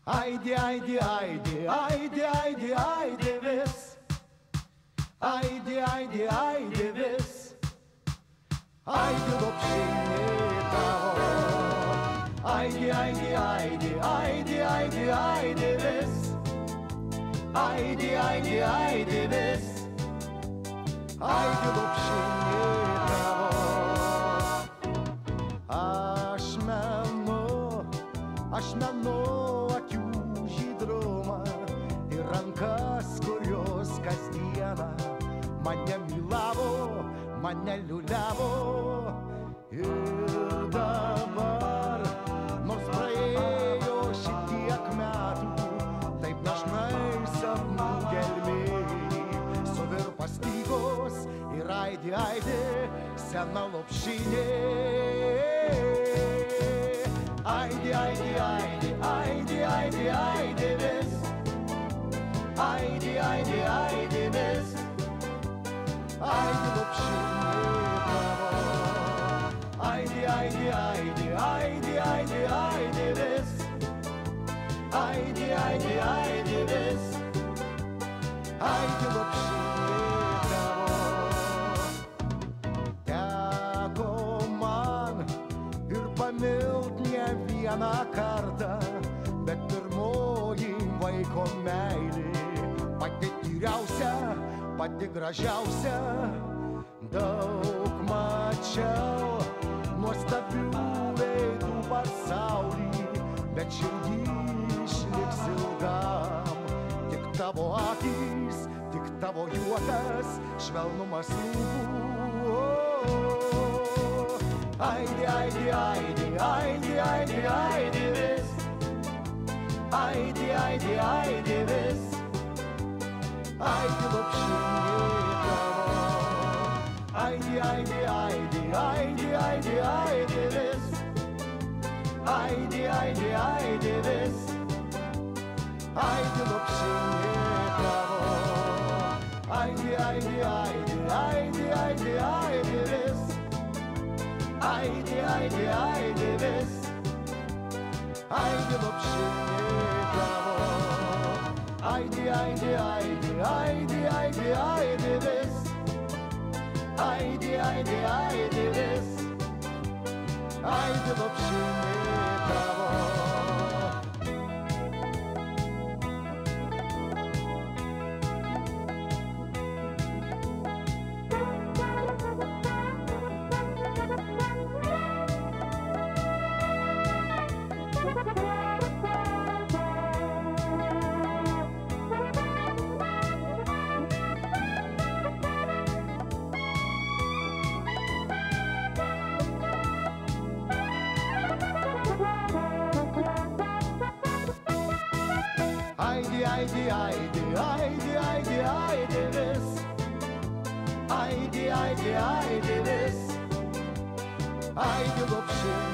Haydi haydi haydi haydi haydi haydi biz. Haydi haydi haydi biz. Haydi dopşinita. Haydi haydi haydi haydi haydi haydi biz. Haydi haydi haydi biz. Haydi dopşinita. Ašmenu akių žydrumą ir rankas, kurios kasdieną mane mylavo, mane liuliavo. Ir dabar, nors praėjo šitiek metų, taip dažnai sapnų gelmėj suvirpa stygos ir aidi, aidi sena lopšinė. Haydi haydi haydi haydi haydi haydi biz. Haydi haydi haydi biz. Haydi lopşinita. Haydi haydi haydi haydi haydi haydi biz. Haydi haydi haydi biz. Haydi lopšinita. Teko man ir pamilt ne vieną kartą, bet pirmoji vaiko meilė, pati tyriausia, pati gražiausia. Daug mačiau nuostabių veidų pasaulį, bet širdį išliks ilgam tik tavo akys, tik tavo juokas, švelnumas lūpų. Haydi haydi haydi haydi haydi haydi biz. Haydi haydi haydi biz. Haydi lopşinita. Haydi haydi haydi haydi haydi haydi biz. Haydi haydi haydi biz. Haydi lopşinita. Haydi haydi haydi haydi haydi haydi biz. Haydi haydi haydi biz. Haydi lopşinita. Haydi haydi haydi haydi haydi haydi biz. Haydi haydi haydi biz. Haydi lopşinita. Haydi haydi haydi haydi haydi haydi biz. Haydi haydi haydi biz. Haydi lopşinita.